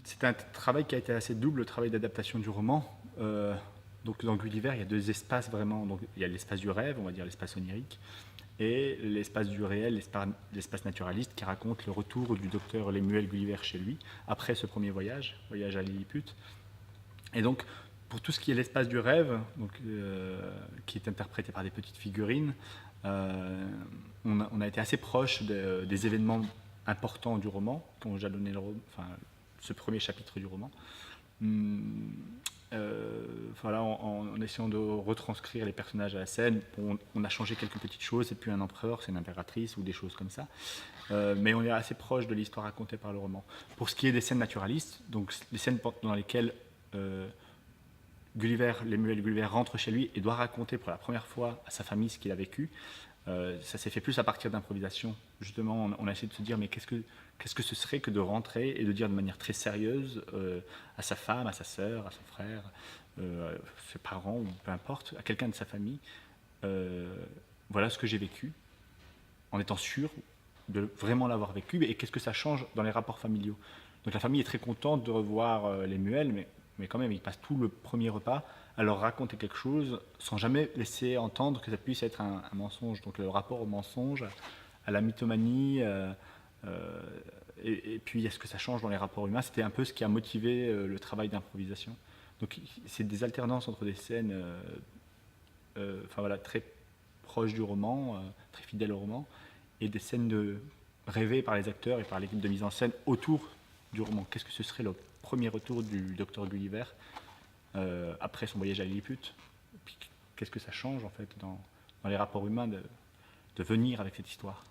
C'est un travail qui a été assez double, le travail d'adaptation du roman. Donc dans Gulliver, il y a deux espaces vraiment. Donc, il y a l'espace du rêve, on va dire l'espace onirique, et l'espace du réel, l'espace naturaliste, qui raconte le retour du docteur Lemuel Gulliver chez lui, après ce premier voyage à Lilliput. Et donc, pour tout ce qui est l'espace du rêve, donc, qui est interprété par des petites figurines, on a été assez proche des événements importants du roman, qui ont jalonné ce premier chapitre du roman. Voilà, en essayant de retranscrire les personnages à la scène, on a changé quelques petites choses, c'est plus un empereur, c'est une impératrice ou des choses comme ça. Mais on est assez proche de l'histoire racontée par le roman. Pour ce qui est des scènes naturalistes, donc les scènes dans lesquelles Lemuel Gulliver rentre chez lui et doit raconter pour la première fois à sa famille ce qu'il a vécu, ça s'est fait plus à partir d'improvisation. Justement, on a essayé de se dire, mais qu'est-ce que ce serait que de rentrer et de dire de manière très sérieuse à sa femme, à sa sœur, à son frère, ses parents, ou peu importe, à quelqu'un de sa famille, voilà ce que j'ai vécu, en étant sûr de vraiment l'avoir vécu, et qu'est-ce que ça change dans les rapports familiaux. Donc la famille est très contente de revoir les Muels, mais quand même, ils passent tout le premier repas à leur raconter quelque chose sans jamais laisser entendre que ça puisse être un mensonge. Donc le rapport au mensonge, à la mythomanie, et puis est-ce que ça change dans les rapports humains, c'était un peu ce qui a motivé le travail d'improvisation. Donc c'est des alternances entre des scènes voilà, très proches du roman, très fidèles au roman, et des scènes rêvées par les acteurs et par l'équipe de mise en scène autour du roman. Qu'est-ce que ce serait le premier retour du docteur Gulliver après son voyage à Lilliput? Puis qu'est-ce que ça change en fait dans les rapports humains de venir avec cette histoire?